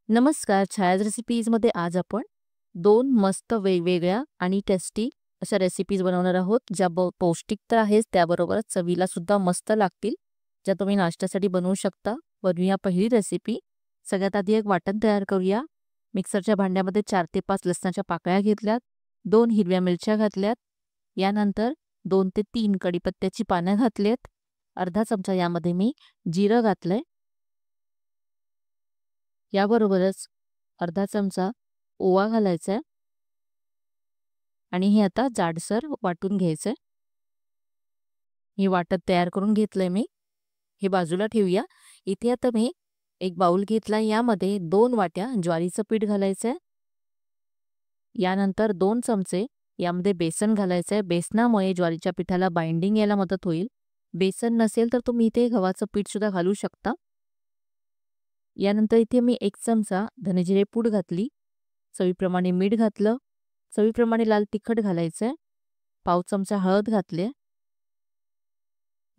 नमस्कार. छायाज रेसिपीजमध्ये आज आपण दोन मस्त वेगवेगळ्या आणि टेस्टी अशा रेसिपीज बनवणार आहोत, ज्या पौष्टिक तर आहेच, त्याबरोबरच चवीला सुद्धा मस्त लागतील, ज्या तुम्ही नाश्त्यासाठी बनवू शकता. बनवूया पहिली रेसिपी. सगळ्यात आधी एक वाटण तयार करूया. मिक्सरच्या भांड्यामध्ये 4 ते 5 लसणाच्या पाकळ्या घेतल्यात, 2 हिरव्या मिरच्या घातल्यात, यानंतर 2 ते 3 कढीपत्त्याची पानं घातलीत, अर्धा चमचा यामध्ये मी जिरं घातलंय, याबरोबरच अर्धा चमचा ओवा घालायचा आहे आणि हे आता जाडसर वाटून घ्यायचंय. हे वाटण तयार करून घेतलंय मी. हे बाजूला ठेवूया. इथे आता मी एक बाउल घेतला, यामध्ये 2 वाट्या ज्वारीचं पीठ घालायचंय. यानंतर 2 चमचे यामध्ये बेसन घालायचंय. बेसनामुळे ज्वारीच्या पिठाला बाइंडिंग यायला मदत होईल. बेसन नसेल तर तुम्ही इथे गव्हाचं पीठ सुद्धा घालू शकता. यानंतर इथे मी 1 चमचा धनेजिरे पूड घातली, चवीप्रमाणे मीठ घातलं, चवीप्रमाणे लाल तिखट घालायचंय, पाव चमचा हळद घातले,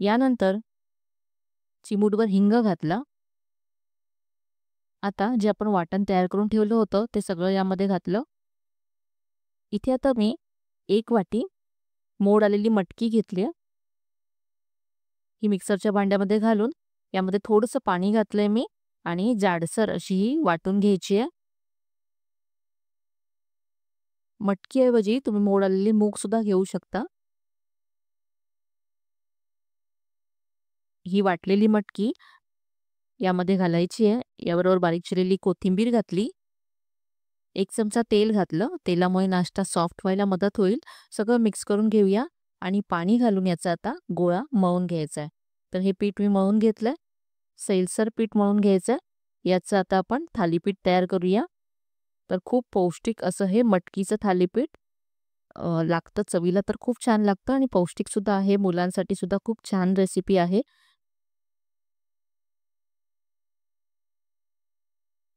यानंतर चिमूटभर हिंग घातला. आता जे आपण वाटण तयार करून ठेवलं होतं ते सगळं यामध्ये घातलं. इथे आता मी 1 वाटी मोड आलेली मटकी घेतली. ही मिक्सरच्या भांड्यामध्ये घालून यामध्ये थोडंसं पाणी घातलंय मी आणि जाडसर अशी ही वाटून घ्यायची आहे. मटकीऐवजी तुम्ही मोड आलेली मूग सुद्धा घेऊ शकता. ही वाटलेली मटकी यामध्ये घालायची आहे. याबरोबर बारीक चिरलेली कोथिंबीर घातली, 1 चमचा तेल घातलं. तेलामुळे नाश्ता सॉफ्ट व्हायला मदत होईल. सगळं मिक्स करून घेऊया आणि पाणी घालून याचा आता गोळा मळून घ्यायचा आहे. तर हे पीठ मी मळून घेतलंय. सैलसर पीठ मळून घ्यायचं. याचं आता आपण थालीपीठ तयार करूया. तर खूप पौष्टिक असं हे मटकीचं थालीपीठ लागतं. चवीला तर खूप छान लागतं आणि पौष्टिक सुद्धा आहे. मुलांसाठी सुद्धा खूप छान रेसिपी आहे.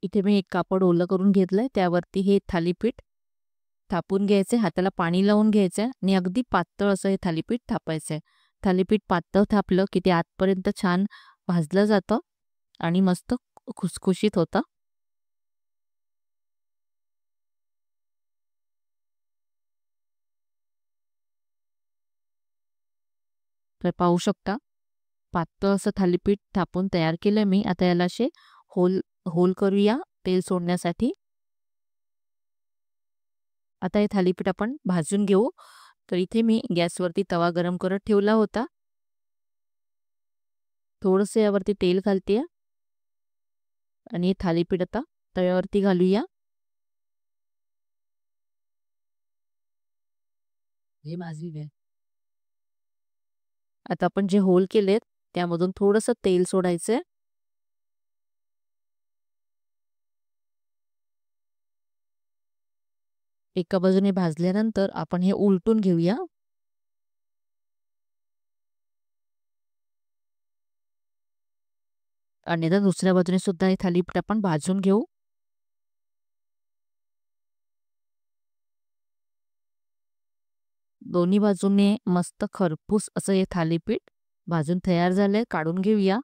इथे मी एक कापड ओलं करून घेतलंय, त्यावरती हे थालीपीठ थापून घ्यायचे, हाताला पाणी लावून घ्यायचं आणि अगदी पातळ असं हे थालीपीठ थापायचंय. थालीपीठ पातळ थापलं की ते आतपर्यंत छान भाजलं जातं आणि मस्त खुसखुशीत होतं. तर पाहू शकता, पातळ असं थालीपीठ थापून तयार केलं मी. आता याला असे होल होल करूया तेल सोडण्यासाठी. आता हे थालीपीठ आपण भाजून घेऊ. तर इथे मी गॅसवरती तवा गरम करत ठेवला होता. थोडंसं यावरती तेल घालते आणि हे थालीपीठ आता तव्यावरती घालूया. हे भाजली. आता आपण जे होल केलेत त्यामधून थोडंसं तेल सोडायचंय. एका बाजूने भाजल्यानंतर आपण हे उलटून घेऊया. आणि आता दुसऱ्या बाजूने सुद्धा हे थालीपीठ आपण भाजून घेऊ. दोन्ही बाजूने मस्त खरपूस असं हे थालीपीठ भाजून तयार झालंय. काढून घेऊया.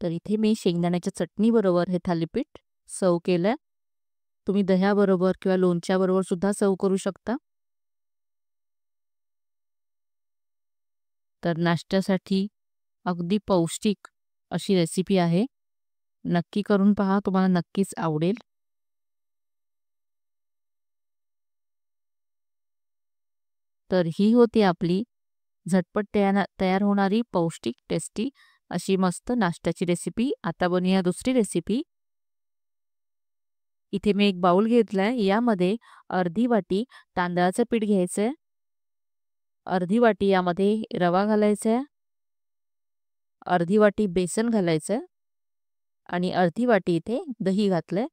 तर इथे मी शेंगदाण्याच्या चटणी बरोबर हे थालीपीठ सर्व केलंय. तुम्ही दह्याबरोबर किंवा लोणच्याबरोबर सुद्धा सर्व करू शकता. तर नाश्त्यासाठी अगदी पौष्टिक अशी रेसिपी आहे. नक्की करून पहा, तुम्हाला नक्कीच आवडेल. तर ही होती आपली झटपट तयार होणारी पौष्टिक टेस्टी अशी मस्त नाश्त्याची रेसिपी. आता बनवूया दुसरी रेसिपी. इथे मी एक बाउल घेतलाय, यामध्ये अर्धी वाटी तांदळाचं पीठ घ्यायचंय, अर्धी वाटी यामध्ये रवा घालायचा आहे, अर्धी वाटी बेसन घालायचं आणि अर्धी वाटी इथे दही घातलंय.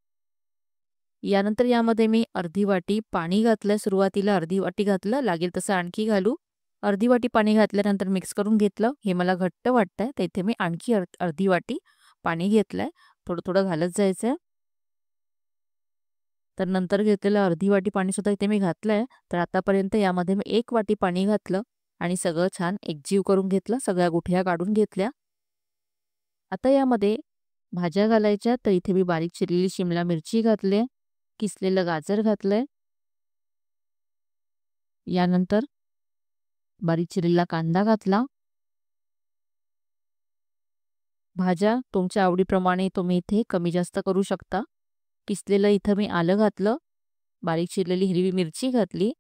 यानंतर यामध्ये मी अर्धी वाटी पाणी घातलंय. सुरुवातीला अर्धी वाटी घातलं, लागेल तसं आणखी घालू. अर्धी वाटी पाणी घातल्यानंतर मिक्स करून घेतलं. हे मला घट्ट वाटतंय, तर इथे मी आणखी अर्धी वाटी पाणी घेतलंय. थोडं थोडं घालत जायचंय. तर नंतर घेतलेलं अर्धी वाटी पाणी सुद्धा इथे मी घातलंय. तर आतापर्यंत यामध्ये मी 1 वाटी पाणी घातलं आणि सगळं छान एकजीव करून घेतलं. सगळ्या गुठळ्या काढून घेतल्या. आता यामध्ये भाज्या घालायच्या, तर इथे मी बारीक चिरलेली शिमला मिरची घातली, किसलेलं गाजर घातलंय. यानंतर बारीक चिरलेला कांदा घातला. भाज्या तुमच्या आवडीप्रमाणे तुम्ही इथे कमी जास्त करू शकता. किसलेलं इथं मी आलं घातलं, बारीक चिरलेली हिरवी मिरची घातली.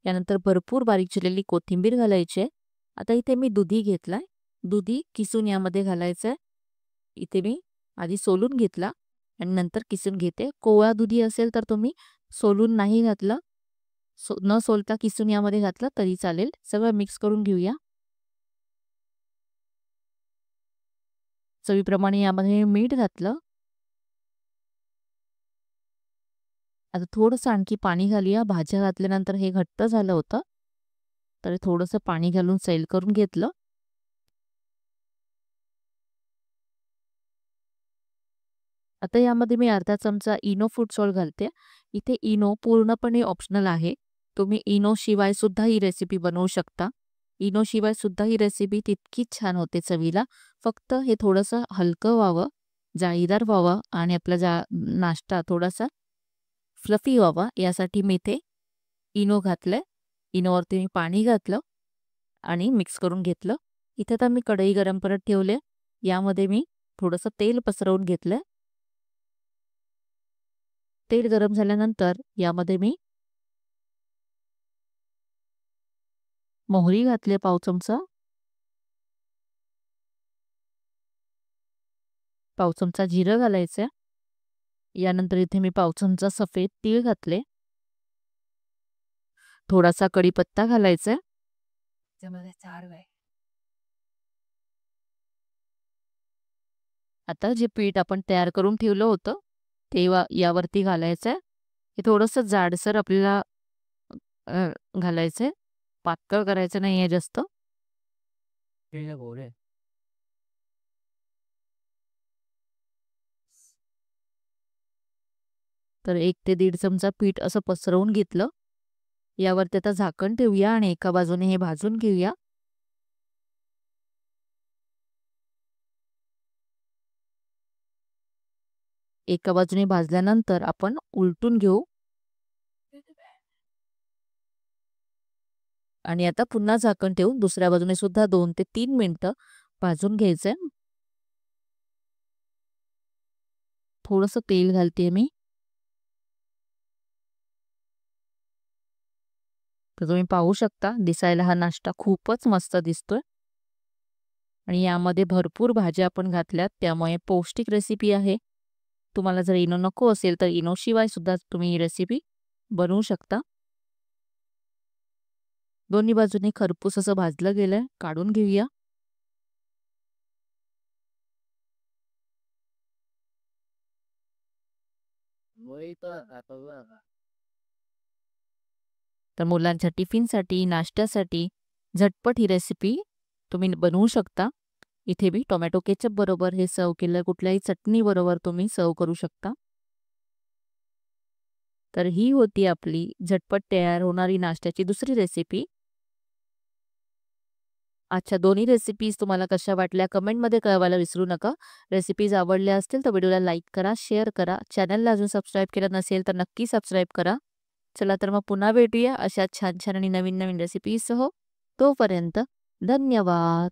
यानंतर भरपूर बारीक चिरलेली कोथिंबीर घालायची आहे. आता इथे मी दुधी घेतलाय, दुधी किसून यामध्ये घालायचं आहे. इथे मी आधी सोलून घेतला आणि नंतर किसून घेते. कोवळा दुधी असेल तर तुम्ही सोलून नाही घातलं, न सोलता किसून यामध्ये घातलं तरी चालेल. सगळं मिक्स करून घेऊया. चवीप्रमाणे यामध्ये मीठ घातलं. आता थोडंसं आणखी पाणी घालूया. भाज्या घातल्यानंतर हे घट्ट झालं होतं, तर थोडंसं पाणी घालून सैल करून घेतलं. आता यामध्ये मी अर्धा चमचा इनो फूड सॉल्ट घालते. इथे इनो पूर्णपणे ऑप्शनल आहे. तुम्ही इनो शिवाय सुद्धा ही रेसिपी बनवू शकता. इनो शिवाय सुद्धा ही रेसिपी तितकीच छान होते चवीला. फक्त हे थोडंसं हलकं व्हावं, जाळीदार व्हावं आणि आपला नाश्ता थोडासा फ्लफी व्हावा यासाठी मी इथे इनो घातलंय. इनोवरती मी पाणी घातलं आणि मिक्स करून घेतलं. इथे तर मी कढई गरम करत ठेवले. यामध्ये मी थोडंसं तेल पसरवून घेतलंय. तेल गरम झाल्यानंतर यामध्ये मी मोहरी घातली पाव चमचा, पाव चमचा जिरं घालायचं. यानंतर इथे मी पाव चमचा सफेद तीळ घातले, थोडासा कढीपत्ता घालायचा. आता जे पीठ आपण तयार करून ठेवलं होतं ते यावरती घालायचं. हे थोडंसं जाडसर आपल्याला घालायचंय, पातळ करायचं नाहीये जास्त. तर 1 ते 1.5 चमचा पीठ असं पसरवून घेतलं. यावरती आता झाकण ठेवूया आणि एका बाजूने हे भाजून घेऊया. एका बाजूने भाजल्यानंतर आपण उलटून घेऊ आणि आता पुन्हा झाकण ठेवून दुसऱ्या बाजूने सुद्धा 2 ते 3 मिनिटं भाजून घ्यायचंय. थोडंसं तेल घालते मी. तर तुम्ही पाहू शकता दिसायला हा नाश्ता खूपच मस्त दिसतोय आणि यामध्ये भरपूर भाज्या आपण घातल्यात, त्यामुळे पौष्टिक रेसिपी आहे. तुम्हाला जर इनो नको असेल तर इनो शिवाय सुद्धा तुम्ही ही रेसिपी बनवू शकता. दोन्ही बाजूने खरपूस असं भाजलं गेलंय, काढून घेऊया. तर मुलांच्या टिफिनसाठी, नाश्त्यासाठी झटपट ही रेसिपी तुम्ही बनवू शकता. इथे मी टोमॅटो केचप बरोबर हे सर्व केलं, कुठल्याही चटणी बरोबर तुम्ही सर्व करू शकता. तर ही होती आपली झटपट तयार होणारी नाश्त्याची दुसरी रेसिपी. अच्छा, दोन्ही रेसिपीज तुम्हाला कशा वाटल्या कमेंटमध्ये कळवायला विसरू नका. रेसिपीज आवडल्या असतील तर व्हिडिओला लाईक करा, शेअर करा. चॅनलला अजून सबस्क्राईब केलं नसेल तर नक्की सबस्क्राईब करा. चला तर मग पुन्हा भेटूया अशा छान छान आणि नवीन नवीन रेसिपीसह. तोपर्यंत धन्यवाद.